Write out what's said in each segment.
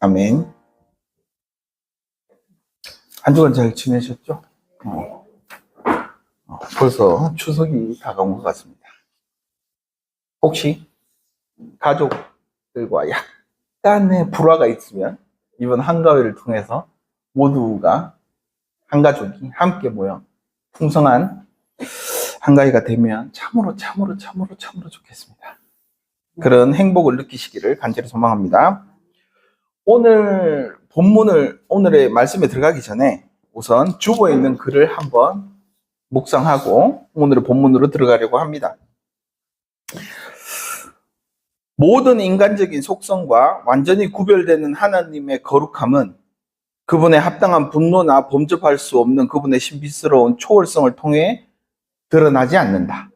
아멘. 한 주간 잘 지내셨죠? 벌써 추석이 다가온 것 같습니다. 혹시 가족들과 약간의 불화가 있으면 이번 한가위를 통해서 모두가 한 가족이 함께 모여 풍성한 한가위가 되면 참으로 좋겠습니다. 그런 행복을 느끼시기를 간절히 소망합니다. 오늘의 말씀에 들어가기 전에 우선 주보에 있는 글을 한번 묵상하고 오늘의 본문으로 들어가려고 합니다. 모든 인간적인 속성과 완전히 구별되는 하나님의 거룩함은 그분의 합당한 분노나 범접할 수 없는 그분의 신비스러운 초월성을 통해 드러나지 않는다.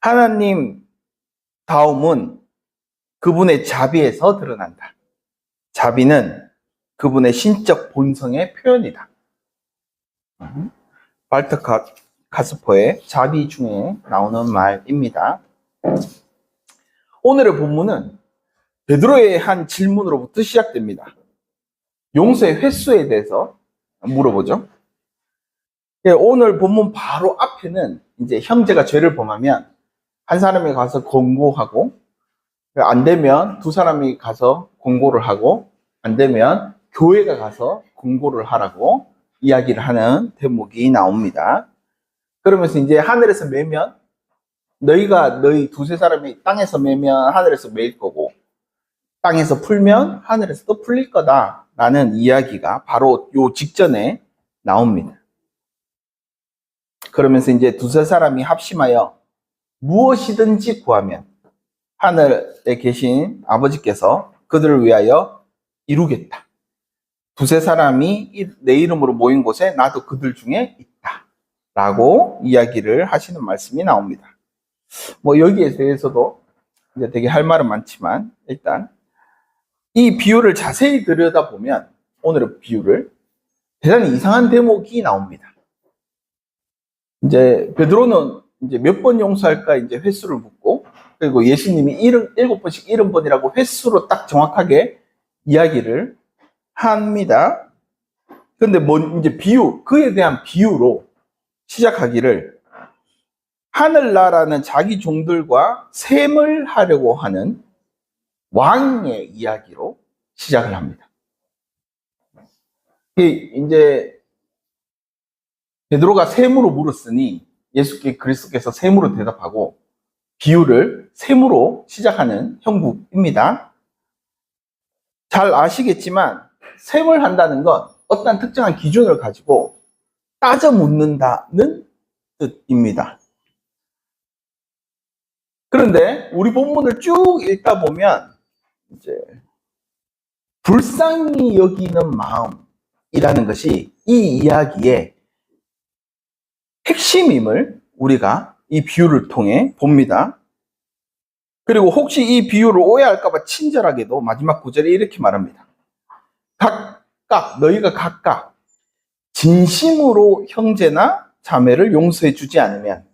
하나님 다움은 그분의 자비에서 드러난다. 자비는 그분의 신적 본성의 표현이다. 발트 카스퍼의 자비 중에 나오는 말입니다. 오늘의 본문은 베드로의 한 질문으로부터 시작됩니다. 용서의 횟수에 대해서 물어보죠. 오늘 본문 바로 앞에는 이제 형제가 죄를 범하면 한 사람이 가서 권고하고, 안 되면 두 사람이 가서 권고를 하고, 안 되면 교회가 가서 권고를 하라고 이야기를 하는 대목이 나옵니다. 그러면서 이제 하늘에서 매면 너희 두세 사람이 땅에서 매면 하늘에서 매일 거고, 땅에서 풀면 하늘에서 또 풀릴 거다 라는 이야기가 바로 요 직전에 나옵니다. 그러면서 이제 두세 사람이 합심하여 무엇이든지 구하면 하늘에 계신 아버지께서 그들을 위하여 이루겠다. 두세 사람이 내 이름으로 모인 곳에 나도 그들 중에 있다 라고 이야기를 하시는 말씀이 나옵니다. 여기에 대해서도 이제 되게 할 말은 많지만, 일단 이 비유를 자세히 들여다보면 오늘의 비유를 대단히 이상한 대목이 나옵니다. 이제 베드로는 이제 몇 번 용서할까 이제 횟수를 묻고, 그리고 예수님이 7번씩 70번이라고 횟수로 딱 정확하게 이야기를 합니다. 근데 이제 그에 대한 비유로 시작하기를 하늘나라는 자기 종들과 셈을 하려고 하는 왕의 이야기로 시작을 합니다. 이제 베드로가 셈으로 물었으니 그리스도께서 셈으로 대답하고 비유를 셈으로 시작하는 형국입니다. 잘 아시겠지만 셈을 한다는 건 어떤 특정한 기준을 가지고 따져 묻는다는 뜻입니다. 그런데 우리 본문을 쭉 읽다 보면 이제 불쌍히 여기는 마음이라는 것이 이 이야기의 핵심임을 우리가 이 비유를 통해 봅니다. 그리고 혹시 이 비유를 오해할까봐 친절하게도 마지막 구절에 이렇게 말합니다. 너희가 각각 진심으로 형제나 자매를 용서해 주지 않으면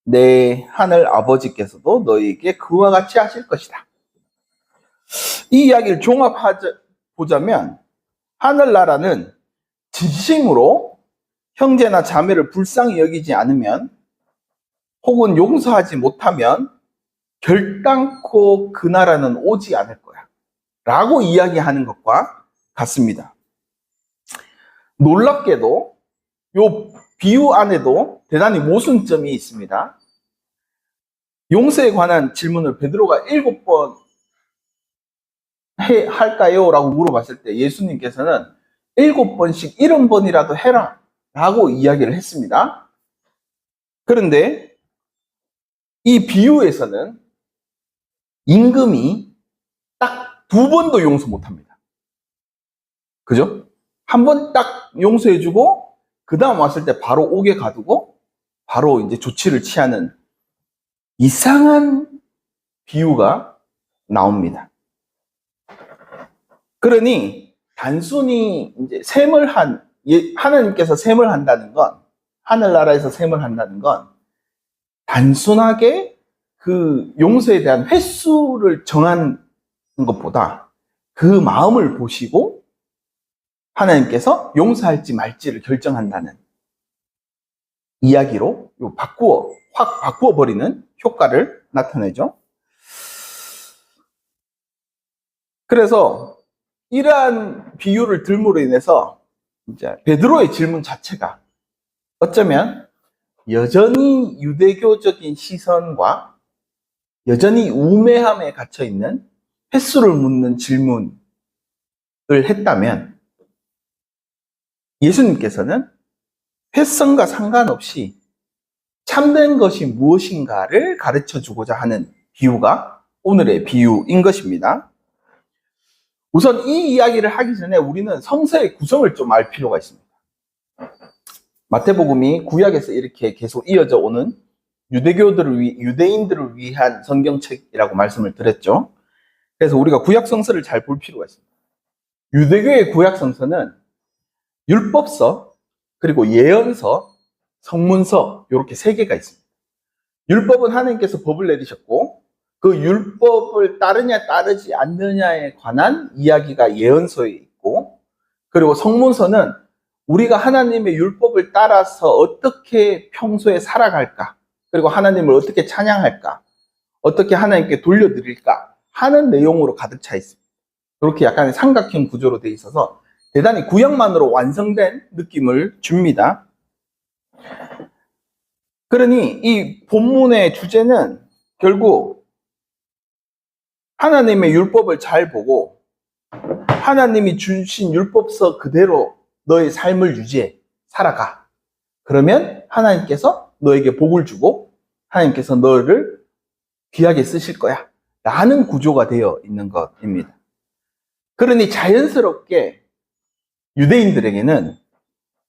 내 하늘 아버지께서도 너희에게 그와 같이 하실 것이다. 이 이야기를 종합보자면 하늘나라는 진심으로 형제나 자매를 불쌍히 여기지 않으면 혹은 용서하지 못하면 결단코 그 나라는 오지 않을 거야 라고 이야기하는 것과 같습니다. 놀랍게도 이 비유 안에도 대단히 모순점이 있습니다. 용서에 관한 질문을 베드로가 7번 할까요? 라고 물어봤을 때 예수님께서는 7번씩 70번이라도 해라 라고 이야기를 했습니다. 그런데 이 비유에서는 임금이 딱 2번도 용서 못합니다. 그죠? 한 번 딱 용서해주고 그 다음 왔을 때 바로 옥에 가두고 바로 이제 조치를 취하는 이상한 비유가 나옵니다. 그러니 단순히 이제 하나님께서 셈을 한다는 건, 하늘나라에서 셈을 한다는 건 단순하게 그 용서에 대한 횟수를 정하는 것보다 그 마음을 보시고 하나님께서 용서할지 말지를 결정한다는 이야기로 확 바꾸어 버리는 효과를 나타내죠. 그래서 이러한 비유를 들므로 인해서 이제 베드로의 질문 자체가 어쩌면 여전히 유대교적인 시선과 여전히 우매함에 갇혀 있는 횟수를 묻는 질문을 했다면 예수님께서는 횟성과 상관없이 참된 것이 무엇인가를 가르쳐 주고자 하는 비유가 오늘의 비유인 것입니다. 우선 이 이야기를 하기 전에 우리는 성서의 구성을 좀 알 필요가 있습니다. 마태복음이 구약에서 이렇게 계속 이어져 오는 유대인들을 위한 성경책이라고 말씀을 드렸죠. 그래서 우리가 구약 성서를 잘 볼 필요가 있습니다. 유대교의 구약 성서는 율법서, 그리고 예언서, 성문서 이렇게 세 개가 있습니다. 율법은 하나님께서 법을 내리셨고 그 율법을 따르냐 따르지 않느냐에 관한 이야기가 예언서에 있고, 그리고 성문서는 우리가 하나님의 율법을 따라서 어떻게 평소에 살아갈까, 그리고 하나님을 어떻게 찬양할까, 어떻게 하나님께 돌려드릴까 하는 내용으로 가득 차 있습니다. 그렇게 약간의 삼각형 구조로 되어 있어서 대단히 구약만으로 완성된 느낌을 줍니다. 그러니 이 본문의 주제는 결국 하나님의 율법을 잘 보고 하나님이 주신 율법서 그대로 너의 삶을 유지해 살아가. 그러면 하나님께서 너에게 복을 주고 하나님께서 너를 귀하게 쓰실 거야 라는 구조가 되어 있는 것입니다. 그러니 자연스럽게 유대인들에게는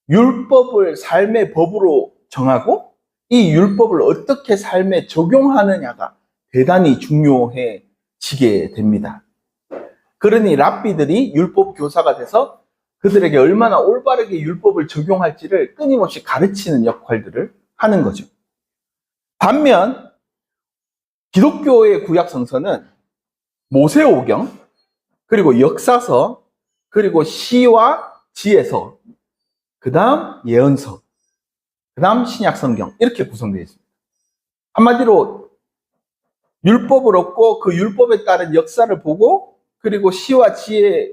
율법을 삶의 법으로 정하고 이 율법을 어떻게 삶에 적용하느냐가 대단히 중요해지게 됩니다. 그러니 랍비들이 율법 교사가 돼서 그들에게 얼마나 올바르게 율법을 적용할지를 끊임없이 가르치는 역할들을 하는 거죠. 반면 기독교의 구약 성서는 모세오경, 그리고 역사서, 그리고 시와 지혜서, 그 다음 예언서, 그 다음 신약성경 이렇게 구성되어 있습니다. 한마디로 율법을 얻고 그 율법에 따른 역사를 보고, 그리고 시와 지혜,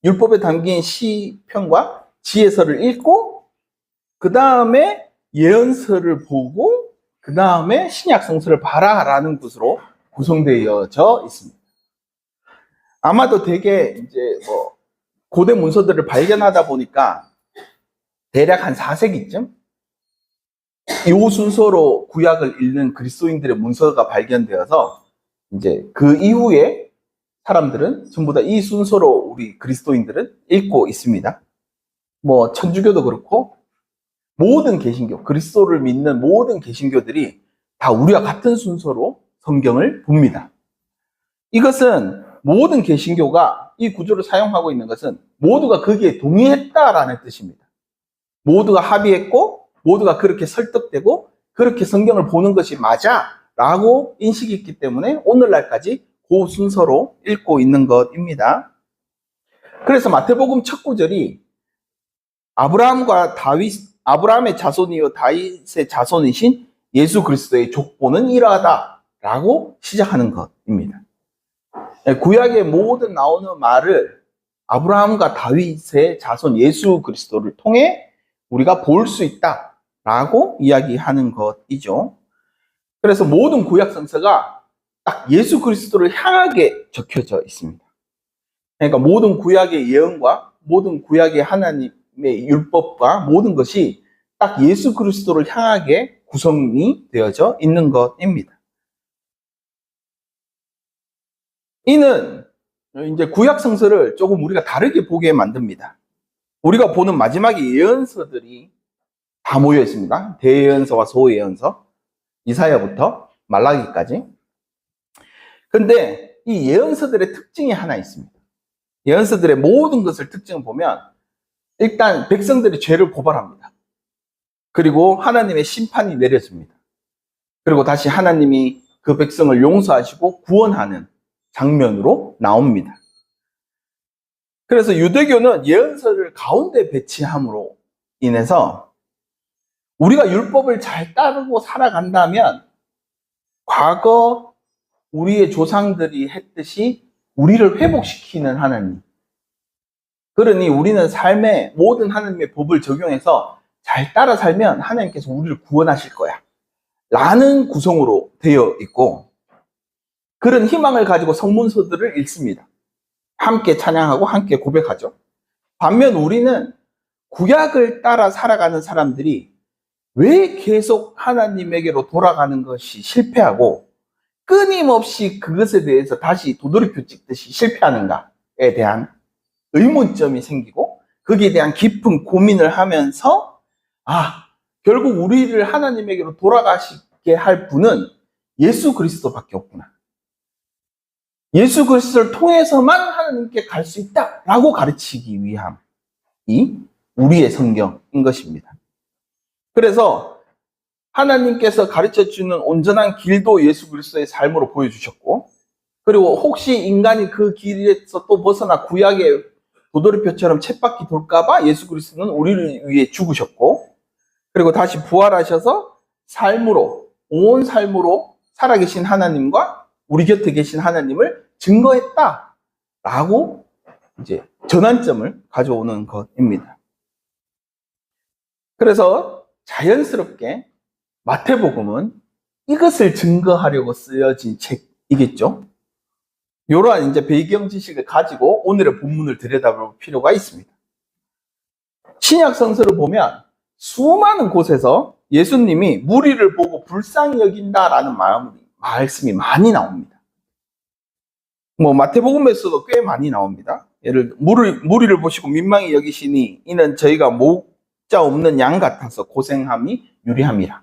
율법에 담긴 시편과 지혜서를 읽고 그 다음에 예언서를 보고 그 다음에 신약성서를 봐라라는 것으로 구성되어져 있습니다. 아마도 되게 이제 고대 문서들을 발견하다 보니까 대략 한 4세기쯤 이 순서로 구약을 읽는 그리스도인들의 문서가 발견되어서 이제 그 이후에 사람들은 전부 다 이 순서로 우리 그리스도인들은 읽고 있습니다. 천주교도 그렇고 모든 개신교, 그리스도를 믿는 모든 개신교들이 다 우리와 같은 순서로 성경을 봅니다. 이것은 모든 개신교가 이 구조를 사용하고 있는 것은 모두가 거기에 동의했다라는 뜻입니다. 모두가 합의했고 모두가 그렇게 설득되고 그렇게 성경을 보는 것이 맞아라고 인식이 있기 때문에 오늘날까지 그 순서로 읽고 있는 것입니다. 그래서 마태복음 첫 구절이 아브라함의 자손이요 다윗의 자손이신 예수 그리스도의 족보는 이러하다라고 시작하는 것입니다. 구약의 모든 나오는 말을 아브라함과 다윗의 자손 예수 그리스도를 통해 우리가 볼 수 있다라고 이야기하는 것이죠. 그래서 모든 구약 성서가 딱 예수 그리스도를 향하게 적혀져 있습니다. 그러니까 모든 구약의 예언과 모든 구약의 하나님의 율법과 모든 것이 딱 예수 그리스도를 향하게 구성이 되어져 있는 것입니다. 이는 이제 구약 성서를 조금 우리가 다르게 보게 만듭니다. 우리가 보는 마지막에 예언서들이 다 모여 있습니다. 대예언서와 소예언서, 이사야부터 말라기까지. 근데 이 예언서들의 특징이 하나 있습니다. 예언서들의 모든 것을 특징을 보면 일단 백성들이 죄를 고발합니다. 그리고 하나님의 심판이 내려집니다. 그리고 다시 하나님이 그 백성을 용서하시고 구원하는 장면으로 나옵니다. 그래서 유대교는 예언서를 가운데 배치함으로 인해서 우리가 율법을 잘 따르고 살아간다면 과거 우리의 조상들이 했듯이 우리를 회복시키는 하나님. 그러니 우리는 삶에 모든 하나님의 법을 적용해서 잘 따라 살면 하나님께서 우리를 구원하실 거야. 라는 구성으로 되어 있고, 그런 희망을 가지고 성문서들을 읽습니다. 함께 찬양하고 함께 고백하죠. 반면 우리는 구약을 따라 살아가는 사람들이 왜 계속 하나님에게로 돌아가는 것이 실패하고 끊임없이 그것에 대해서 다시 도돌이표 찍듯이 실패하는가에 대한 의문점이 생기고, 거기에 대한 깊은 고민을 하면서 결국 우리를 하나님에게로 돌아가시게 할 분은 예수 그리스도밖에 없구나. 예수 그리스도를 통해서만 하나님께 갈 수 있다라고 가르치기 위함이 우리의 성경인 것입니다. 그래서 하나님께서 가르쳐주는 온전한 길도 예수 그리스도의 삶으로 보여주셨고, 그리고 혹시 인간이 그 길에서 또 벗어나 구약의 도돌이표처럼 쳇바퀴 돌까봐 예수 그리스도는 우리를 위해 죽으셨고, 그리고 다시 부활하셔서 삶으로, 온 삶으로 살아계신 하나님과 우리 곁에 계신 하나님을 증거했다라고 이제 전환점을 가져오는 것입니다. 그래서 자연스럽게 마태복음은 이것을 증거하려고 쓰여진 책이겠죠. 이러한 이제 배경 지식을 가지고 오늘의 본문을 들여다볼 필요가 있습니다. 신약 성서를 보면 수많은 곳에서 예수님이 무리를 보고 불쌍히 여긴다라는 말씀이 많이 나옵니다. 마태복음에서도 꽤 많이 나옵니다. 예를 들어 무리를 보시고 민망히 여기시니 이는 저희가 목자 없는 양 같아서 고생함이 유리함이라.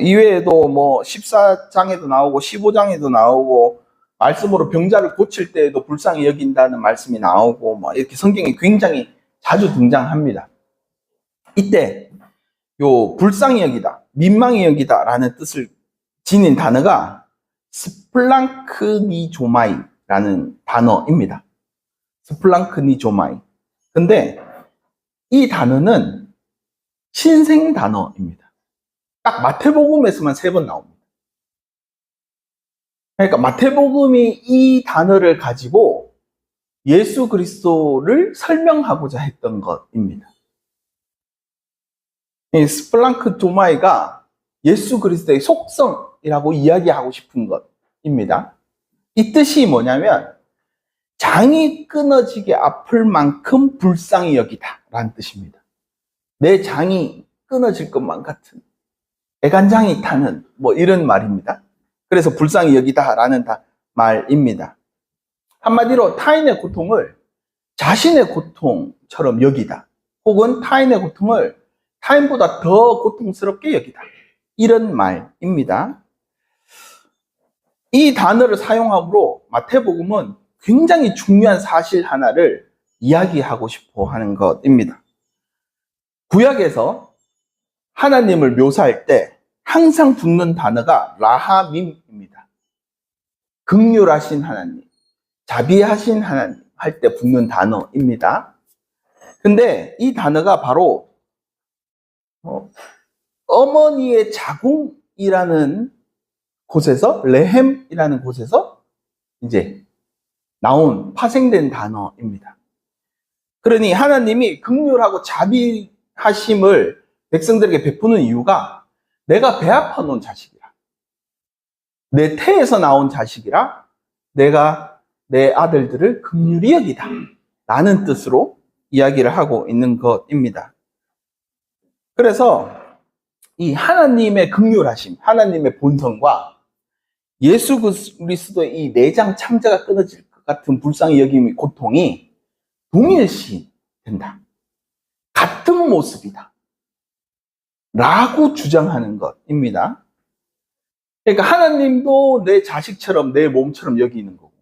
이외에도 14장에도 나오고 15장에도 나오고, 말씀으로 병자를 고칠 때에도 불쌍히 여긴다는 말씀이 나오고, 이렇게 성경에 굉장히 자주 등장합니다. 이때 요 불쌍히 여기다, 민망히 여기다 라는 뜻을 지닌 단어가 스플랑크니조마이라는 단어입니다. 스플랑크니조마이. 근데 이 단어는 신생 단어입니다. 딱 마태복음에서만 3번 나옵니다. 그러니까 마태복음이 이 단어를 가지고 예수 그리스도를 설명하고자 했던 것입니다. 이 스플랑크조마이가 예수 그리스도의 속성이라고 이야기하고 싶은 것입니다. 이 뜻이 뭐냐면 장이 끊어지게 아플 만큼 불쌍히 여기다 라는 뜻입니다. 내 장이 끊어질 것만 같은 애간장이 타는 이런 말입니다. 그래서 불쌍히 여기다 라는 말입니다. 한마디로 타인의 고통을 자신의 고통처럼 여기다, 혹은 타인의 고통을 타인보다 더 고통스럽게 여기다, 이런 말입니다. 이 단어를 사용함으로 마태복음은 굉장히 중요한 사실 하나를 이야기하고 싶어 하는 것입니다. 구약에서 하나님을 묘사할 때 항상 붙는 단어가 라하밈입니다. 긍휼하신 하나님, 자비하신 하나님 할 때 붙는 단어입니다. 근데 이 단어가 바로 어머니의 자궁이라는 곳에서, 레헴이라는 곳에서 이제 파생된 단어입니다. 그러니 하나님이 긍휼하고 자비하심을 백성들에게 베푸는 이유가 내가 배 아파 놓은 자식이라, 내 태에서 나온 자식이라 내가 내 아들들을 긍휼히 여기다 라는 뜻으로 이야기를 하고 있는 것입니다. 그래서 이 하나님의 긍휼하심, 하나님의 본성과 예수 그리스도의 이 내장 창자가 끊어질 것 같은 불쌍히 여김의 고통이 동일시 된다, 같은 모습이다 라고 주장하는 것입니다. 그러니까 하나님도 내 자식처럼, 내 몸처럼 여기는 거고,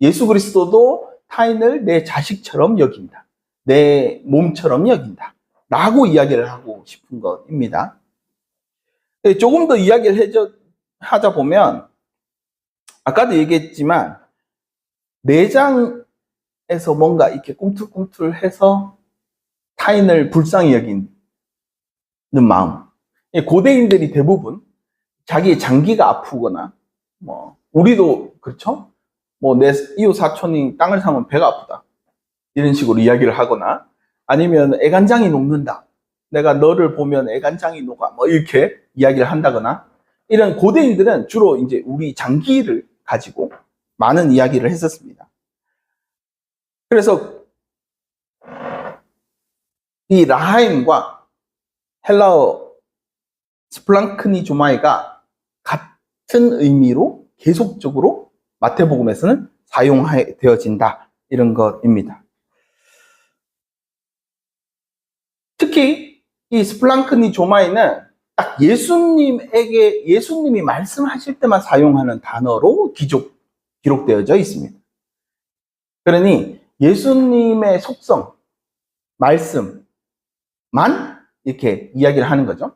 예수 그리스도도 타인을 내 자식처럼 여긴다, 내 몸처럼 여긴다 라고 이야기를 하고 싶은 것입니다. 조금 더 이야기를 하자 보면, 아까도 얘기했지만 내장 마음에서 뭔가 이렇게 꿈틀꿈틀해서 타인을 불쌍히 여기는 마음. 고대인들이 대부분 자기의 장기가 아프거나, 우리도 그렇죠? 내 이웃 사촌이 땅을 사면 배가 아프다. 이런 식으로 이야기를 하거나, 아니면 애간장이 녹는다. 내가 너를 보면 애간장이 녹아. 이렇게 이야기를 한다거나, 이런 고대인들은 주로 이제 우리 장기를 가지고 많은 이야기를 했었습니다. 그래서 이 라하임과 헬라어 스플랑크니조마이가 같은 의미로 계속적으로 마태복음에서는 사용되어진다. 이런 것입니다. 특히 이 스플랑크니조마이는 딱 예수님이 말씀하실 때만 사용하는 단어로 기록되어져 있습니다. 그러니 예수님의 속성, 말씀만 이렇게 이야기를 하는 거죠.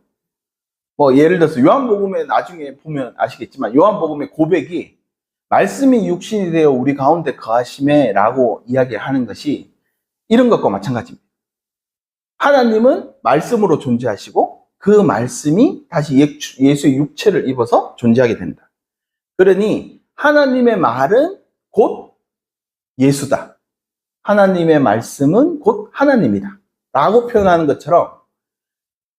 예를 들어서 요한복음에 나중에 보면 아시겠지만 요한복음의 고백이 말씀이 육신이 되어 우리 가운데 거하심에 라고 이야기를 하는 것이 이런 것과 마찬가지입니다. 하나님은 말씀으로 존재하시고 그 말씀이 다시 예수의 육체를 입어서 존재하게 된다. 그러니 하나님의 말은 곧 예수다. 하나님의 말씀은 곧 하나님이다. 라고 표현하는 것처럼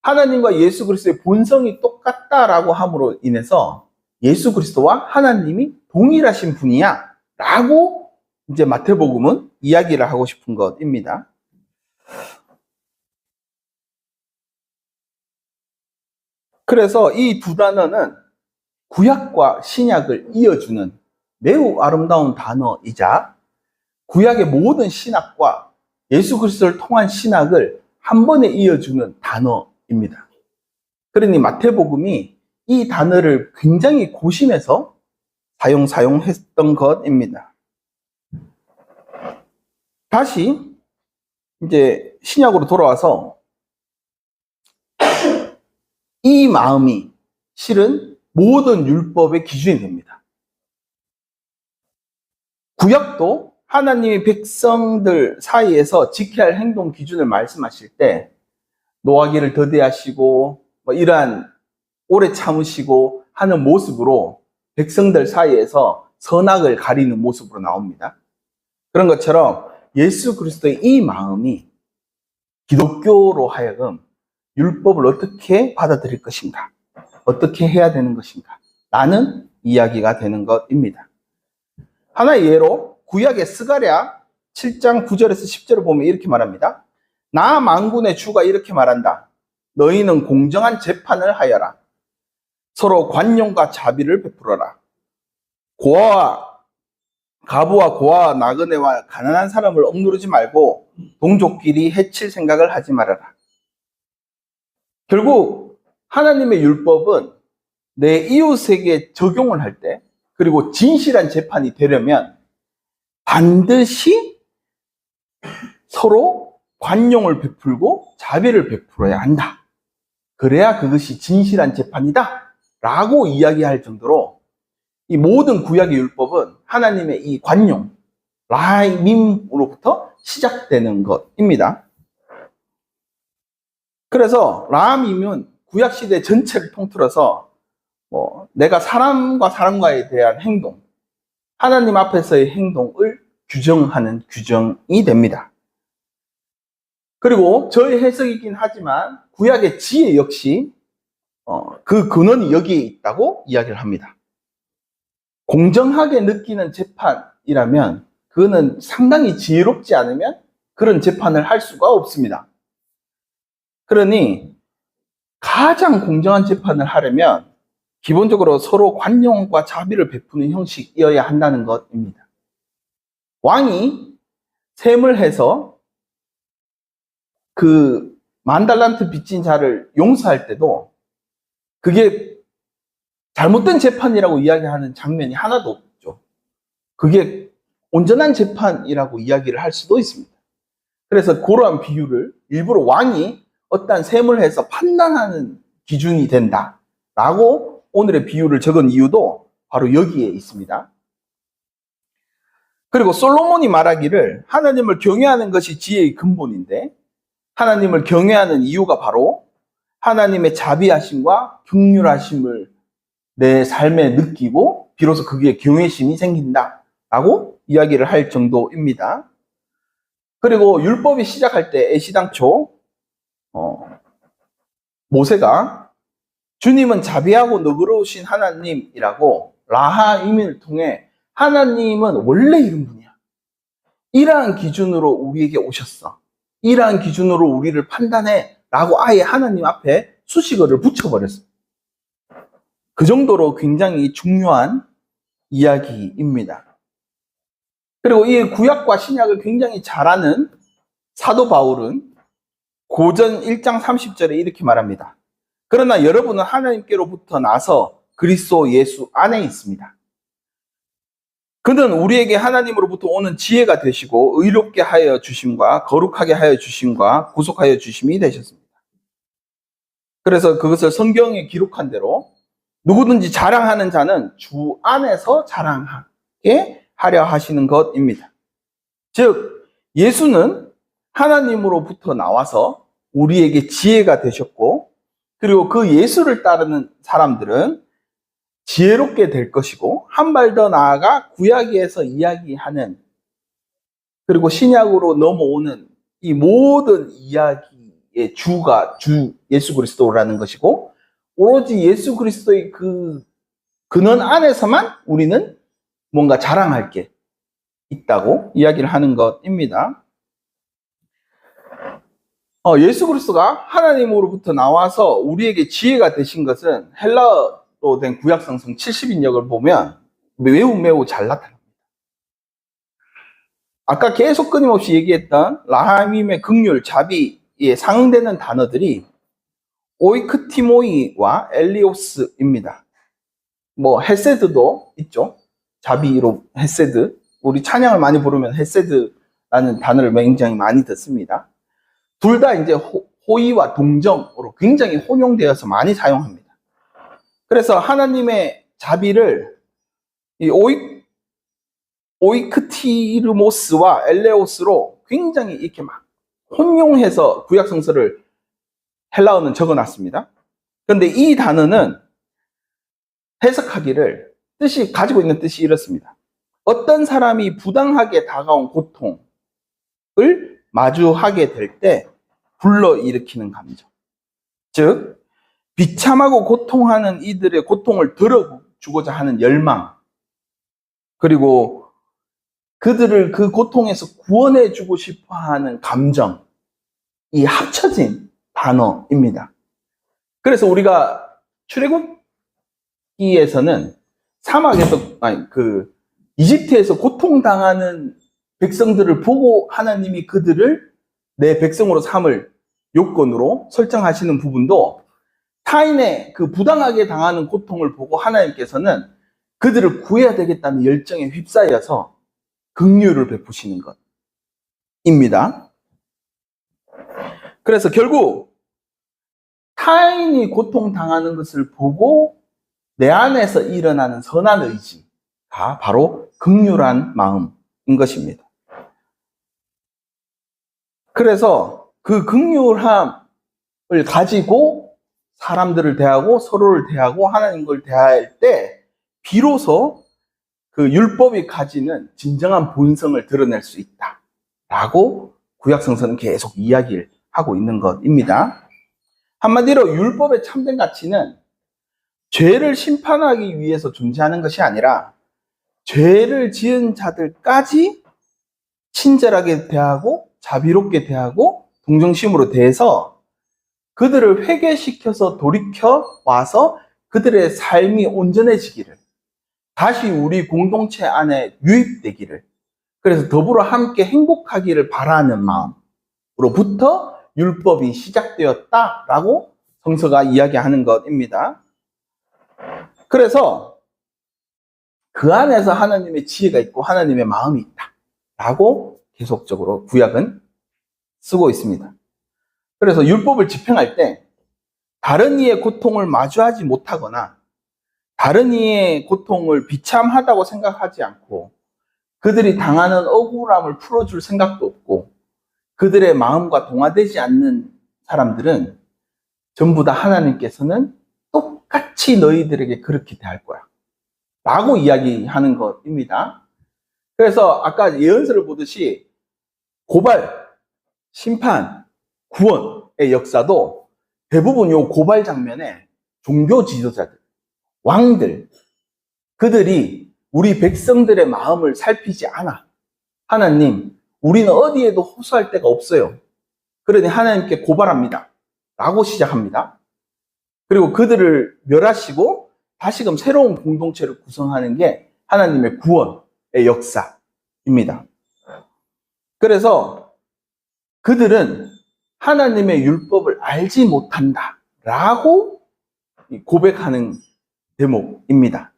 하나님과 예수 그리스도의 본성이 똑같다라고 함으로 인해서 예수 그리스도와 하나님이 동일하신 분이야. 라고 이제 마태복음은 이야기를 하고 싶은 것입니다. 그래서 이 두 단어는 구약과 신약을 이어주는 매우 아름다운 단어이자 구약의 모든 신학과 예수 그리스도를 통한 신학을 한 번에 이어주는 단어입니다. 그러니 마태복음이 이 단어를 굉장히 고심해서 사용했던 것입니다. 다시 이제 신약으로 돌아와서 이 마음이 실은 모든 율법의 기준이 됩니다. 구약도 하나님이 백성들 사이에서 지켜야 할 행동 기준을 말씀하실 때 노하기를 더디하시고 이러한 오래 참으시고 하는 모습으로 백성들 사이에서 선악을 가리는 모습으로 나옵니다. 그런 것처럼 예수 그리스도의 이 마음이 기독교로 하여금 율법을 어떻게 받아들일 것인가, 어떻게 해야 되는 것인가 라는 이야기가 되는 것입니다. 하나의 예로 구약의 스가랴 7장 9절에서 10절을 보면 이렇게 말합니다. 나 만군의 주가 이렇게 말한다. 너희는 공정한 재판을 하여라. 서로 관용과 자비를 베풀어라. 가부와 고아와 나그네와 가난한 사람을 억누르지 말고 동족끼리 해칠 생각을 하지 말아라. 결국 하나님의 율법은 내 이웃에게 적용을 할 때, 그리고 진실한 재판이 되려면 반드시 서로 관용을 베풀고 자비를 베풀어야 한다. 그래야 그것이 진실한 재판이다 라고 이야기할 정도로 이 모든 구약의 율법은 하나님의 이 관용, 라임으로부터 시작되는 것입니다. 그래서 라임은 구약시대 전체를 통틀어서 내가 사람과에 대한 행동, 하나님 앞에서의 행동을 규정하는 규정이 됩니다. 그리고 저의 해석이긴 하지만 구약의 지혜 역시 그 근원이 여기에 있다고 이야기를 합니다. 공정하게 느끼는 재판이라면 그거는 상당히 지혜롭지 않으면 그런 재판을 할 수가 없습니다. 그러니 가장 공정한 재판을 하려면 기본적으로 서로 관용과 자비를 베푸는 형식이어야 한다는 것입니다. 왕이 셈을 해서 그 10,000달란트 빚진 자를 용서할 때도 그게 잘못된 재판이라고 이야기하는 장면이 하나도 없죠. 그게 온전한 재판이라고 이야기를 할 수도 있습니다. 그래서 그러한 비유를 일부러 왕이 어떤 셈을 해서 판단하는 기준이 된다라고 오늘의 비유를 적은 이유도 바로 여기에 있습니다. 그리고 솔로몬이 말하기를 하나님을 경외하는 것이 지혜의 근본인데 하나님을 경외하는 이유가 바로 하나님의 자비하심과 긍휼하심을 내 삶에 느끼고 비로소 그게 경외심이 생긴다라고 이야기를 할 정도입니다. 그리고 율법이 시작할 때 애시당초 모세가 주님은 자비하고 너그러우신 하나님이라고 라하임을 통해 하나님은 원래 이런 분이야. 이러한 기준으로 우리에게 오셨어. 이러한 기준으로 우리를 판단해. 라고 아예 하나님 앞에 수식어를 붙여버렸어요. 그 정도로 굉장히 중요한 이야기입니다. 그리고 이 구약과 신약을 굉장히 잘 아는 사도 바울은 고전 1장 30절에 이렇게 말합니다. 그러나 여러분은 하나님께로부터 나서 그리스도 예수 안에 있습니다. 그는 우리에게 하나님으로부터 오는 지혜가 되시고 의롭게 하여 주심과 거룩하게 하여 주심과 구속하여 주심이 되셨습니다. 그래서 그것을 성경에 기록한 대로 누구든지 자랑하는 자는 주 안에서 자랑하게 하려 하시는 것입니다. 즉 예수는 하나님으로부터 나와서 우리에게 지혜가 되셨고 그리고 그 예수를 따르는 사람들은 지혜롭게 될 것이고 한 발 더 나아가 구약에서 이야기하는 그리고 신약으로 넘어오는 이 모든 이야기의 주가 주 예수 그리스도라는 것이고 오로지 예수 그리스도의 그 근원 안에서만 우리는 뭔가 자랑할 게 있다고 이야기를 하는 것입니다. 예수 그리스도가 하나님으로부터 나와서 우리에게 지혜가 되신 것은 헬라어로 된 구약성경 70인역을 보면 매우 잘 나타납니다. 아까 계속 끊임없이 얘기했던 라하임의 긍휼, 자비에 상응되는 단어들이 오이크티모이와 엘리오스입니다. 뭐 헤세드도 있죠. 자비로 헤세드. 우리 찬양을 많이 부르면 헤세드라는 단어를 굉장히 많이 듣습니다. 둘 다 이제 호의와 동정으로 굉장히 혼용되어서 많이 사용합니다. 그래서 하나님의 자비를 이 오이크티르모스와 엘레오스로 굉장히 이렇게 막 혼용해서 구약 성서를 헬라어는 적어놨습니다. 그런데 이 단어는 해석하기를 가지고 있는 뜻이 이렇습니다. 어떤 사람이 부당하게 다가온 고통을 마주하게 될 때 불러일으키는 감정. 즉, 비참하고 고통하는 이들의 고통을 덜어주고자 하는 열망. 그리고 그들을 그 고통에서 구원해주고 싶어 하는 감정. 이 합쳐진 단어입니다. 그래서 우리가 출애굽기에서는 이집트에서 고통당하는 백성들을 보고 하나님이 그들을 내 백성으로 삼을 요건으로 설정하시는 부분도 타인의 그 부당하게 당하는 고통을 보고 하나님께서는 그들을 구해야 되겠다는 열정에 휩싸여서 긍휼을 베푸시는 것입니다. 그래서 결국 타인이 고통당하는 것을 보고 내 안에서 일어나는 선한 의지가 바로 긍휼한 마음인 것입니다. 그래서 그 긍휼함을 가지고 사람들을 대하고 서로를 대하고 하나님을 대할 때 비로소 그 율법이 가지는 진정한 본성을 드러낼 수 있다라고 구약성서는 계속 이야기를 하고 있는 것입니다. 한마디로 율법의 참된 가치는 죄를 심판하기 위해서 존재하는 것이 아니라 죄를 지은 자들까지 친절하게 대하고 자비롭게 대하고 동정심으로 대해서 그들을 회개시켜서 돌이켜 와서 그들의 삶이 온전해지기를 다시 우리 공동체 안에 유입되기를 그래서 더불어 함께 행복하기를 바라는 마음으로부터 율법이 시작되었다라고 성서가 이야기하는 것입니다. 그래서 그 안에서 하나님의 지혜가 있고 하나님의 마음이 있다라고 계속적으로 구약은 쓰고 있습니다. 그래서 율법을 집행할 때 다른 이의 고통을 마주하지 못하거나 다른 이의 고통을 비참하다고 생각하지 않고 그들이 당하는 억울함을 풀어줄 생각도 없고 그들의 마음과 동화되지 않는 사람들은 전부 다 하나님께서는 똑같이 너희들에게 그렇게 대할 거야 라고 이야기하는 것입니다. 그래서 아까 예언서를 보듯이 고발, 심판, 구원의 역사도 대부분 요 고발 장면에 종교 지도자들, 왕들, 그들이 우리 백성들의 마음을 살피지 않아. 하나님, 우리는 어디에도 호소할 데가 없어요. 그러니 하나님께 고발합니다. 라고 시작합니다. 그리고 그들을 멸하시고 다시금 새로운 공동체를 구성하는 게 하나님의 구원의 역사입니다. 그래서 그들은 하나님의 율법을 알지 못한다 라고 고백하는 대목입니다.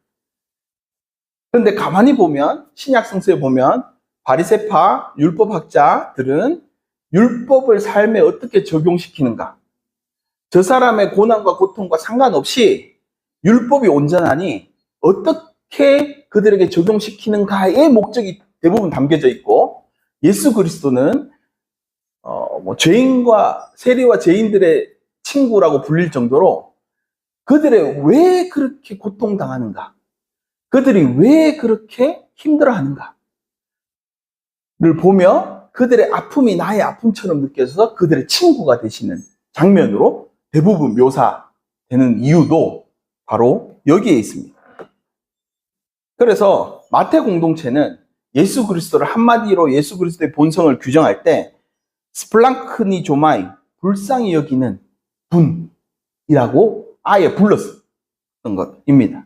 그런데 가만히 보면 신약 성서에 보면 바리새파 율법학자들은 율법을 삶에 어떻게 적용시키는가, 저 사람의 고난과 고통과 상관없이 율법이 온전하니 어떻게 그들에게 적용시키는가의 목적이 대부분 담겨져 있고, 예수 그리스도는 죄인과 세리와 죄인들의 친구라고 불릴 정도로 그들의 왜 그렇게 고통당하는가, 그들이 왜 그렇게 힘들어하는가를 보며 그들의 아픔이 나의 아픔처럼 느껴져서 그들의 친구가 되시는 장면으로 대부분 묘사되는 이유도 바로 여기에 있습니다. 그래서 마태 공동체는 예수 그리스도를 한마디로 예수 그리스도의 본성을 규정할 때 스플랑크니조마이, 불쌍히 여기는 분이라고 아예 불렀던 것입니다.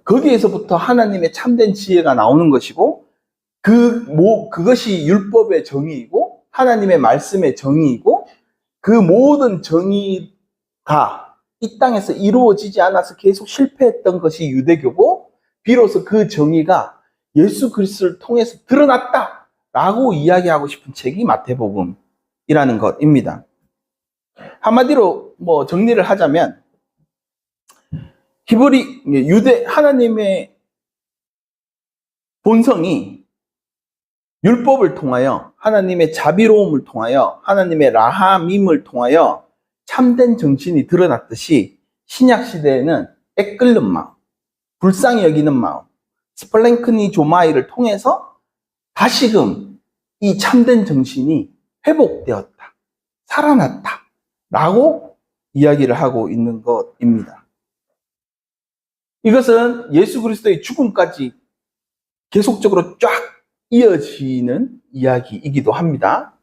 거기에서부터 하나님의 참된 지혜가 나오는 것이고 그것이 율법의 정의이고 하나님의 말씀의 정의이고 그 모든 정의가 이 땅에서 이루어지지 않아서 계속 실패했던 것이 유대교고 비로소 그 정의가 예수 그리스도를 통해서 드러났다라고 이야기하고 싶은 책이 마태복음이라는 것입니다. 한마디로 정리를 하자면 하나님의 본성이 율법을 통하여 하나님의 자비로움을 통하여 하나님의 라함임을 통하여 참된 정신이 드러났듯이 신약 시대에는 애끓는 마음, 불쌍히 여기는 마음, 스플랭크니조마이를 통해서 다시금 이 참된 정신이 회복되었다, 살아났다 라고 이야기를 하고 있는 것입니다. 이것은 예수 그리스도의 죽음까지 계속적으로 쫙 이어지는 이야기이기도 합니다.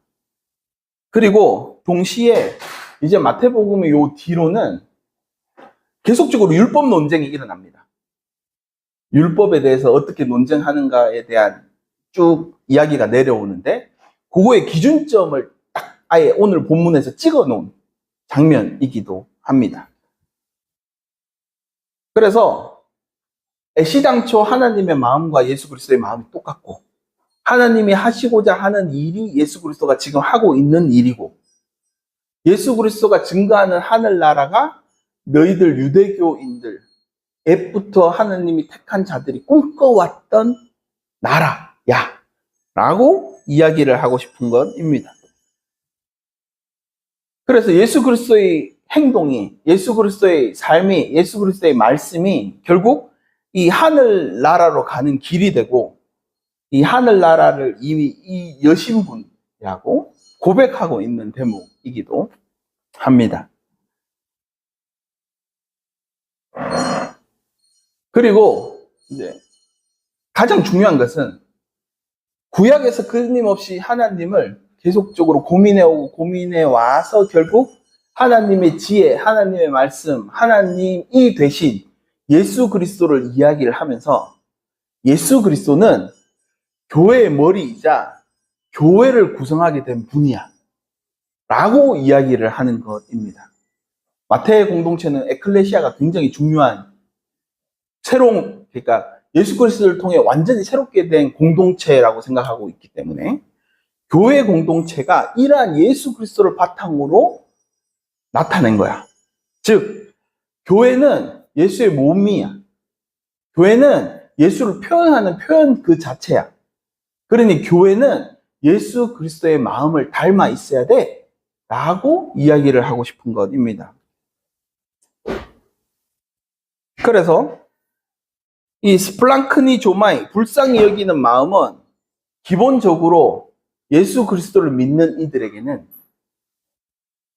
그리고 동시에 이제 마태복음의 요 뒤로는 계속적으로 율법 논쟁이 일어납니다. 율법에 대해서 어떻게 논쟁하는가에 대한 쭉 이야기가 내려오는데 그거의 기준점을 딱 아예 오늘 본문에서 찍어 놓은 장면이기도 합니다. 그래서 애시당초 하나님의 마음과 예수 그리스도의 마음이 똑같고 하나님이 하시고자 하는 일이 예수 그리스도가 지금 하고 있는 일이고 예수 그리스도가 증거하는 하늘나라가 너희들 유대교인들 옛부터 하나님이 택한 자들이 꿈꿔왔던 나라야 라고 이야기를 하고 싶은 것입니다. 그래서 예수 그리스도의 행동이, 예수 그리스도의 삶이, 예수 그리스도의 말씀이 결국 이 하늘나라로 가는 길이 되고 이 하늘나라를 이미 이 여신분이라고 고백하고 있는 대목이기도 합니다. 그리고 이제 가장 중요한 것은 구약에서 끊임없이 하나님을 계속적으로 고민해오고 고민해와서 결국 하나님의 지혜, 하나님의 말씀, 하나님이 되신 예수 그리스도를 이야기를 하면서 예수 그리스도는 교회의 머리이자 교회를 구성하게 된 분이야 라고 이야기를 하는 것입니다. 마태 공동체는 에클레시아가 굉장히 중요한 그러니까 예수 그리스도를 통해 완전히 새롭게 된 공동체라고 생각하고 있기 때문에 교회 공동체가 이러한 예수 그리스도를 바탕으로 나타낸 거야. 즉 교회는 예수의 몸이야. 교회는 예수를 표현하는 표현 그 자체야. 그러니 교회는 예수 그리스도의 마음을 닮아 있어야 돼 라고 이야기를 하고 싶은 것입니다. 그래서 이 스플랑크니 조마이, 불쌍히 여기는 마음은 기본적으로 예수 그리스도를 믿는 이들에게는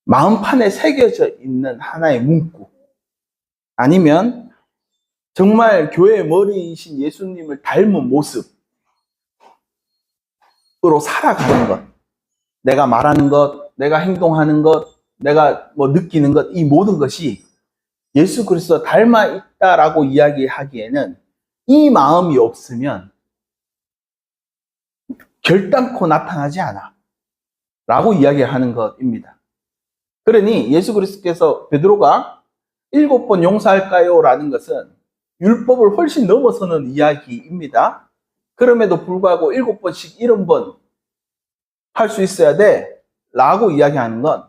마음판에 새겨져 있는 하나의 문구, 아니면 정말 교회의 머리이신 예수님을 닮은 모습으로 살아가는 것, 내가 말하는 것, 내가 행동하는 것, 내가 느끼는 것, 이 모든 것이 예수 그리스도 닮아 있다라고 이야기하기에는 이 마음이 없으면 결단코 나타나지 않아 라고 이야기하는 것입니다. 그러니 예수 그리스도께서 베드로가 7번 용서할까요? 라는 것은 율법을 훨씬 넘어서는 이야기입니다. 그럼에도 불구하고 7번씩 70번 할 수 있어야 돼 라고 이야기하는 건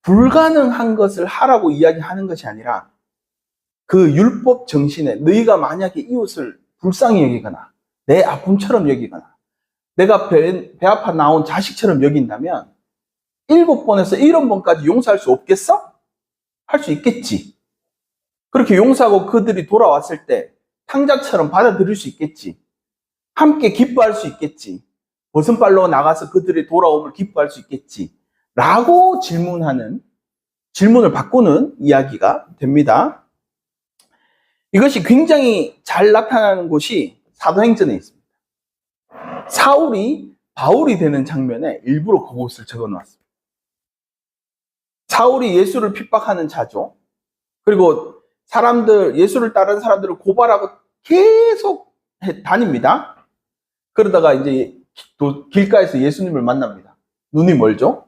불가능한 것을 하라고 이야기하는 것이 아니라 그 율법 정신에 너희가 만약에 이웃을 불쌍히 여기거나 내 아픔처럼 여기거나 내가 배 아파 나온 자식처럼 여긴다면 7번에서 70번까지 용서할 수 없겠어? 할 수 있겠지. 그렇게 용서하고 그들이 돌아왔을 때 탕자처럼 받아들일 수 있겠지. 함께 기뻐할 수 있겠지. 벗은발로 나가서 그들의 돌아옴을 기뻐할 수 있겠지. 라고 질문을 바꾸는 이야기가 됩니다. 이것이 굉장히 잘 나타나는 곳이 사도행전에 있습니다. 사울이 바울이 되는 장면에 일부러 그곳을 적어 놓았습니다. 사울이 예수를 핍박하는 자죠. 그리고 예수를 따르는 사람들을 고발하고 계속 다닙니다. 그러다가 이제 길가에서 예수님을 만납니다. 눈이 멀죠?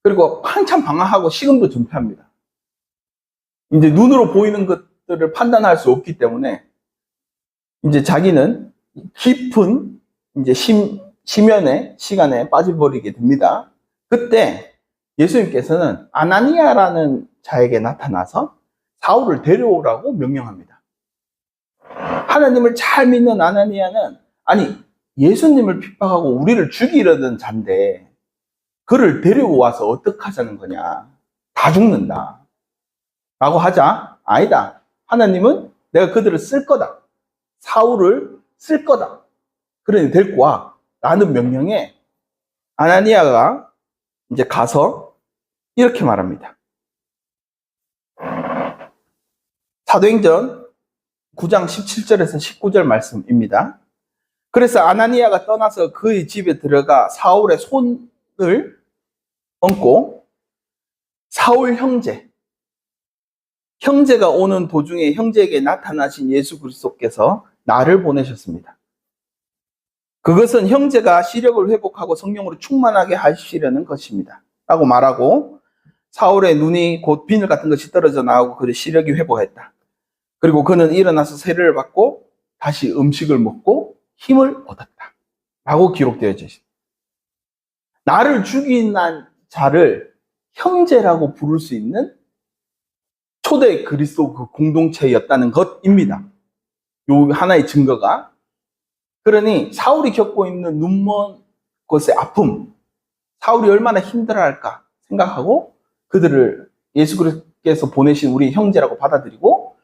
그리고 한참 방황하고 식음도 전폐합니다. 이제 눈으로 보이는 것들을 판단할 수 없기 때문에 이제 자기는 깊은 이제 심연의 시간에 빠져버리게 됩니다. 그때 예수님께서는 아나니아라는 자에게 나타나서 사울을 데려오라고 명령합니다. 하나님을 잘 믿는 아나니아는 예수님을 핍박하고 우리를 죽이려던 자인데 그를 데리고 와서 어떡하자는 거냐. 다 죽는다. 라고 하자. 아니다. 하나님은 내가 그들을 쓸 거다. 사울을 쓸 거다. 그러니 데리고 와. 라는 명령에 아나니아가 이제 가서 이렇게 말합니다. 사도행전 9장 17절에서 19절 말씀입니다. 그래서 아나니아가 떠나서 그의 집에 들어가 사울의 손을 얹고 사울 형제가 오는 도중에 형제에게 나타나신 예수 그리스도께서 나를 보내셨습니다. 그것은 형제가 시력을 회복하고 성령으로 충만하게 하시려는 것입니다. 라고 말하고 사울의 눈이 곧 비늘 같은 것이 떨어져 나오고 그의 시력이 회복했다. 그리고 그는 일어나서 세례를 받고 다시 음식을 먹고 힘을 얻었다. 라고 기록되어져 있습니다. 나를 죽인 자를 형제라고 부를 수 있는 초대 그리스도 그 공동체였다는 것입니다. 요 하나의 증거가. 그러니 사울이 겪고 있는 눈먼 것의 아픔, 사울이 얼마나 힘들어할까 생각하고 그들을 예수 그리스도께서 보내신 우리 형제라고 받아들이고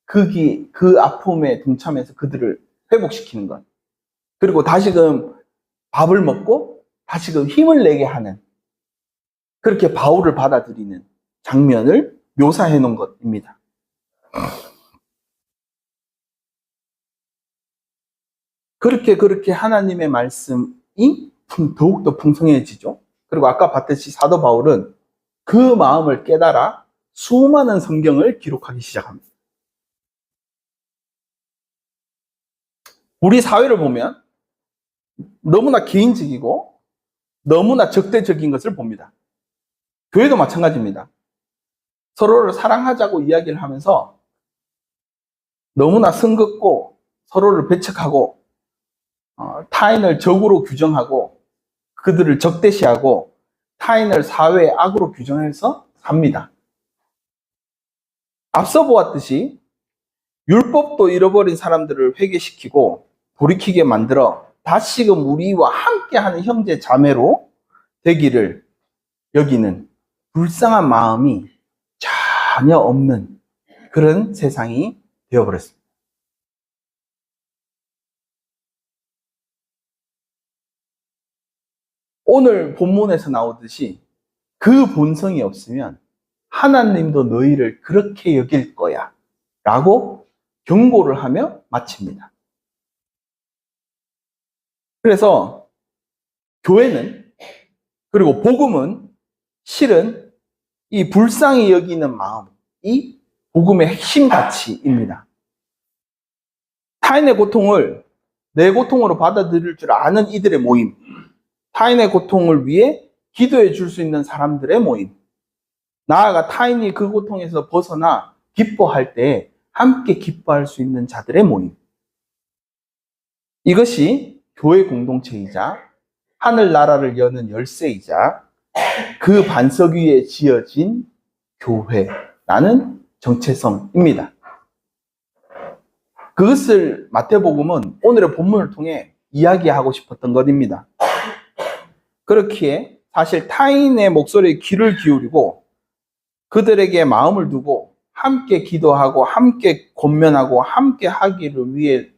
그 아픔에 동참해서 그들을 회복시키는 것. 그리고 다시금 밥을 먹고 다시금 힘을 내게 하는, 그렇게 바울을 받아들이는 장면을 묘사해 놓은 것입니다. 그렇게 하나님의 말씀이 더욱더 풍성해지죠. 그리고 아까 봤듯이 사도 바울은 그 마음을 깨달아 수많은 성경을 기록하기 시작합니다. 우리 사회를 보면 너무나 개인적이고 너무나 적대적인 것을 봅니다. 교회도 마찬가지입니다. 서로를 사랑하자고 이야기를 하면서 너무나 성급고 서로를 배척하고 타인을 적으로 규정하고 그들을 적대시하고 타인을 사회의 악으로 규정해서 삽니다. 앞서 보았듯이 율법도 잃어버린 사람들을 회개시키고 돌이키게 만들어 다시금 우리와 함께하는 형제 자매로 되기를 여기는 불쌍한 마음이 전혀 없는 그런 세상이 되어버렸습니다. 오늘 본문에서 나오듯이 그 본성이 없으면 하나님도 너희를 그렇게 여길 거야 라고 경고를 하며 마칩니다. 그래서 교회는, 그리고 복음은 실은 이 불쌍히 여기는 마음이 복음의 핵심 가치입니다. 타인의 고통을 내 고통으로 받아들일 줄 아는 이들의 모임, 타인의 고통을 위해 기도해 줄 수 있는 사람들의 모임, 나아가 타인이 그 고통에서 벗어나 기뻐할 때 함께 기뻐할 수 있는 자들의 모임. 이것이 교회 공동체이자 하늘나라를 여는 열쇠이자 그 반석 위에 지어진 교회라는 정체성입니다. 그것을 마태복음은 오늘의 본문을 통해 이야기하고 싶었던 것입니다. 그렇기에 사실 타인의 목소리에 귀를 기울이고 그들에게 마음을 두고 함께 기도하고 함께 권면하고 함께 하기를 위해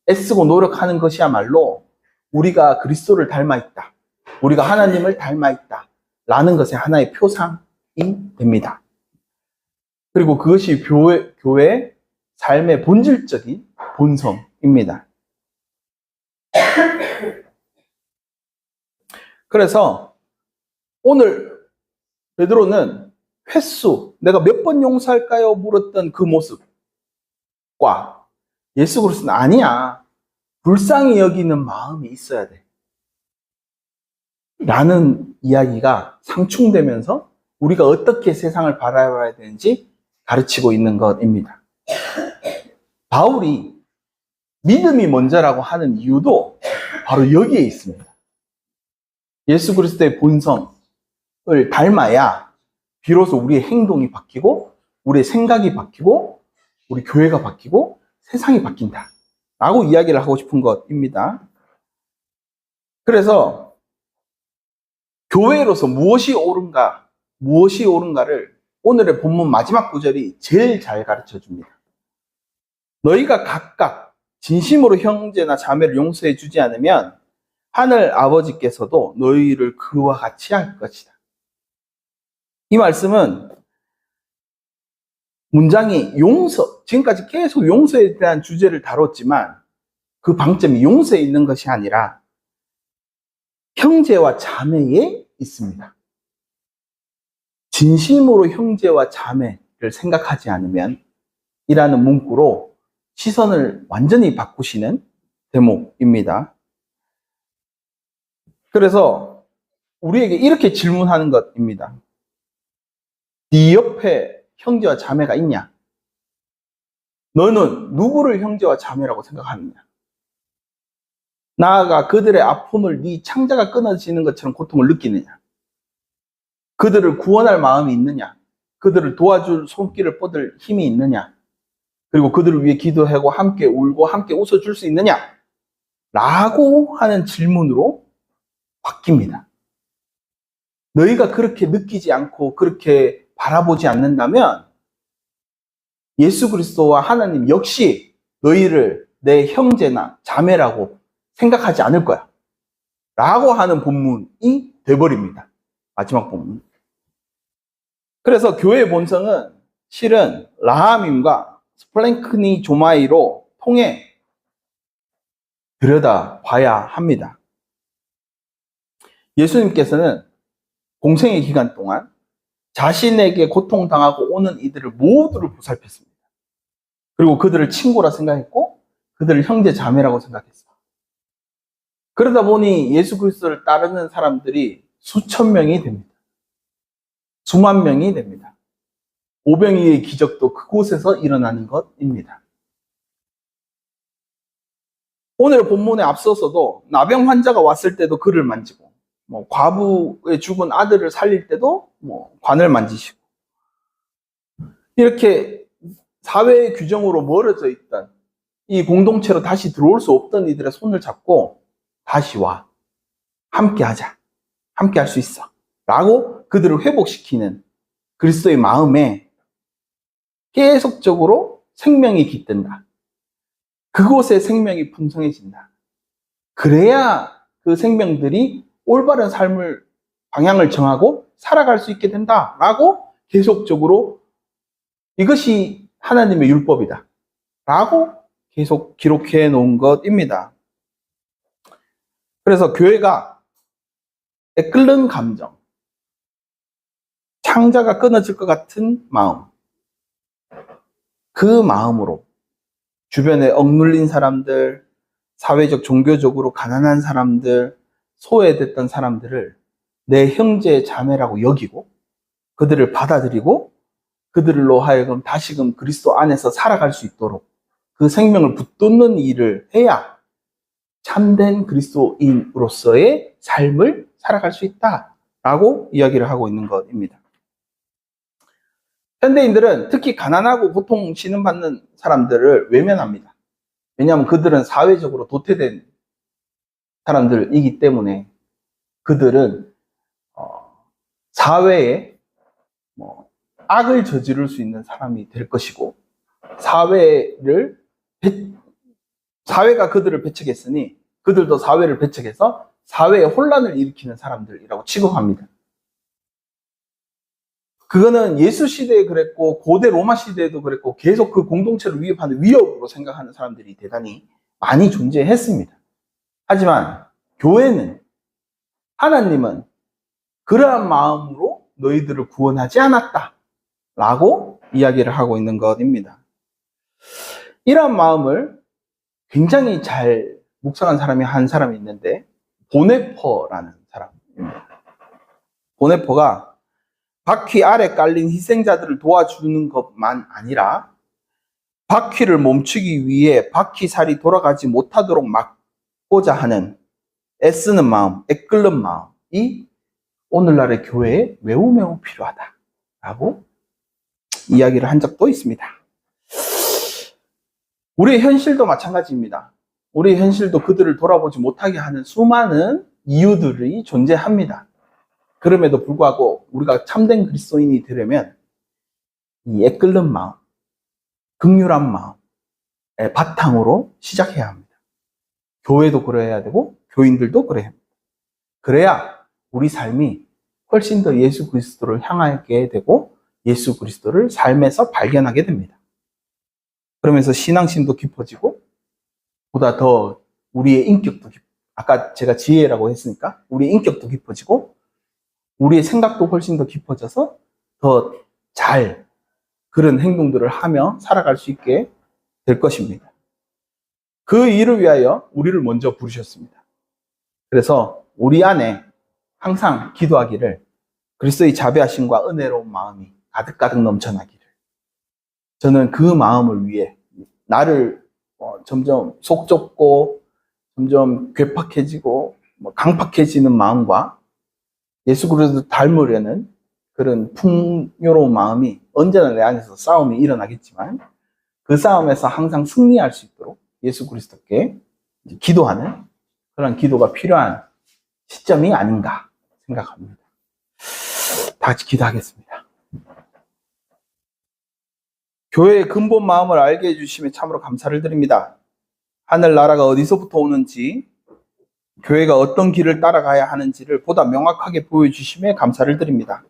애쓰고 노력하는 것이야말로 우리가 그리스도를 닮아 있다, 우리가 하나님을 닮아 있다 라는 것의 하나의 표상이 됩니다. 그리고 그것이 교회의 삶의 본질적인 본성입니다. 그래서 오늘 베드로는 횟수, 내가 몇 번 용서할까요? 물었던 그 모습과 예수 그리스도는 아니야, 불쌍히 여기는 마음이 있어야 돼 라는 이야기가 상충되면서 우리가 어떻게 세상을 바라봐야 되는지 가르치고 있는 것입니다. 바울이 믿음이 먼저라고 하는 이유도 바로 여기에 있습니다. 예수 그리스도의 본성을 닮아야 비로소 우리의 행동이 바뀌고 우리의 생각이 바뀌고 우리 교회가 바뀌고 세상이 바뀐다 라고 이야기를 하고 싶은 것입니다. 그래서 교회로서 무엇이 옳은가를 오늘의 본문 마지막 구절이 제일 잘 가르쳐 줍니다. 너희가 각각 진심으로 형제나 자매를 용서해 주지 않으면 하늘 아버지께서도 너희를 그와 같이 할 것이다. 이 말씀은 문장이 용서, 지금까지 계속 용서에 대한 주제를 다뤘지만 그 방점이 용서에 있는 것이 아니라 형제와 자매에 있습니다. 진심으로 형제와 자매를 생각하지 않으면 이라는 문구로 시선을 완전히 바꾸시는 대목입니다. 그래서 우리에게 이렇게 질문하는 것입니다. 네 옆에 형제와 자매가 있냐? 너는 누구를 형제와 자매라고 생각하느냐? 나아가 그들의 아픔을 네 창자가 끊어지는 것처럼 고통을 느끼느냐? 그들을 구원할 마음이 있느냐? 그들을 도와줄 손길을 뻗을 힘이 있느냐? 그리고 그들을 위해 기도하고 함께 울고 함께 웃어줄 수 있느냐? 라고 하는 질문으로 바뀝니다. 너희가 그렇게 느끼지 않고 그렇게 바라보지 않는다면 예수 그리스도와 하나님 역시 너희를 내 형제나 자매라고 생각하지 않을 거야 라고 하는 본문이 돼버립니다. 마지막 본문. 그래서 교회의 본성은 실은 라함임과 스플랭크니 조마이로 통해 들여다봐야 합니다. 예수님께서는 공생의 기간 동안 자신에게 고통당하고 오는 이들을 모두를 보살폈습니다. 그리고 그들을 친구라 생각했고 그들을 형제 자매라고 생각했어요. 그러다 보니 예수 그리스도를 따르는 사람들이 수천 명이 됩니다. 수만 명이 됩니다. 오병이의 기적도 그곳에서 일어나는 것입니다. 오늘 본문에 앞서서도 나병 환자가 왔을 때도 그를 만지고 과부의 죽은 아들을 살릴 때도 관을 만지시고 이렇게 사회의 규정으로 멀어져 있던 이 공동체로 다시 들어올 수 없던 이들의 손을 잡고 다시 와. 함께 하자. 함께 할 수 있어. 라고 그들을 회복시키는 그리스도의 마음에 계속적으로 생명이 깃든다. 그곳에 생명이 풍성해진다. 그래야 그 생명들이 올바른 삶을, 방향을 정하고 살아갈 수 있게 된다라고 계속적으로 이것이 하나님의 율법이다 라고 계속 기록해 놓은 것입니다. 그래서 교회가 끓는 감정, 창자가 끊어질 것 같은 마음, 그 마음으로 주변에 억눌린 사람들, 사회적, 종교적으로 가난한 사람들, 소외됐던 사람들을 내 형제, 자매라고 여기고 그들을 받아들이고 그들로 하여금 다시금 그리스도 안에서 살아갈 수 있도록 그 생명을 붙돋는 일을 해야 참된 그리스도인으로서의 삶을 살아갈 수 있다라고 이야기를 하고 있는 것입니다. 현대인들은 특히 가난하고 고통 신음받는 사람들을 외면합니다. 왜냐하면 그들은 사회적으로 도태된 사람들이기 때문에 그들은 사회에 악을 저지를 수 있는 사람이 될 것이고 사회가 그들을 배척했으니 그들도 사회를 배척해서 사회에 혼란을 일으키는 사람들이라고 취급합니다. 그거는 예수 시대에 그랬고 고대 로마 시대에도 그랬고 계속 그 공동체를 위협하는 위협으로 생각하는 사람들이 대단히 많이 존재했습니다. 하지만 교회는, 하나님은 그러한 마음으로 너희들을 구원하지 않았다 라고 이야기를 하고 있는 것입니다. 이러한 마음을 굉장히 잘 묵상한 사람이 한 사람이 있는데 보네퍼라는 사람입니다. 보네퍼가 바퀴 아래 깔린 희생자들을 도와주는 것만 아니라 바퀴를 멈추기 위해 바퀴살이 돌아가지 못하도록 막고자 하는 애쓰는 마음, 애끓는 마음이 오늘날의 교회에 매우 필요하다라고 이야기를 한 적도 있습니다. 우리의 현실도 마찬가지입니다. 우리의 현실도 그들을 돌아보지 못하게 하는 수많은 이유들이 존재합니다. 그럼에도 불구하고 우리가 참된 그리스도인이 되려면 이 애끓는 마음, 긍휼한 마음의 바탕으로 시작해야 합니다. 교회도 그래야 되고 교인들도 그래야 합니다. 그래야 우리 삶이 훨씬 더 예수 그리스도를 향하게 되고 예수 그리스도를 삶에서 발견하게 됩니다. 그러면서 신앙심도 깊어지고 보다 더 우리의 인격도 아까 제가 지혜라고 했으니까 우리의 인격도 깊어지고 우리의 생각도 훨씬 더 깊어져서 더 잘 그런 행동들을 하며 살아갈 수 있게 될 것입니다. 그 일을 위하여 우리를 먼저 부르셨습니다. 그래서 우리 안에 항상 기도하기를 그리스도의 자비하심과 은혜로운 마음이 가득가득 넘쳐나기를, 저는 그 마음을 위해 나를 점점 속 좁고 점점 괴팍해지고 강팍해지는 마음과 예수 그리스도 닮으려는 그런 풍요로운 마음이 언제나 내 안에서 싸움이 일어나겠지만 그 싸움에서 항상 승리할 수 있도록 예수 그리스도께 기도하는 그런 기도가 필요한 시점이 아닌가 생각합니다. 다 같이 기도하겠습니다. 교회의 근본 마음을 알게 해주심에 참으로 감사를 드립니다. 하늘나라가 어디서부터 오는지, 교회가 어떤 길을 따라가야 하는지를 보다 명확하게 보여주심에 감사를 드립니다.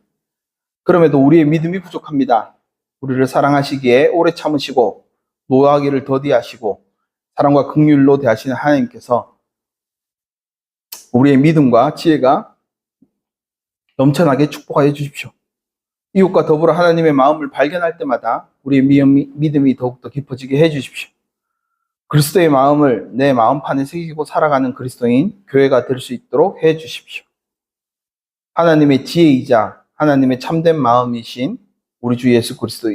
그럼에도 우리의 믿음이 부족합니다. 우리를 사랑하시기에 오래 참으시고 노하기를 더디하시고 사랑과 긍휼로 대하시는 하나님께서 우리의 믿음과 지혜가 넘쳐나게 축복하여 주십시오. 이웃과 더불어 하나님의 마음을 발견할 때마다 우리의 믿음이 더욱더 깊어지게 해 주십시오. 그리스도의 마음을 내 마음판에 새기고 살아가는 그리스도인 교회가 될 수 있도록 해 주십시오. 하나님의 지혜이자 하나님의 참된 마음이신 우리 주 예수 그리스도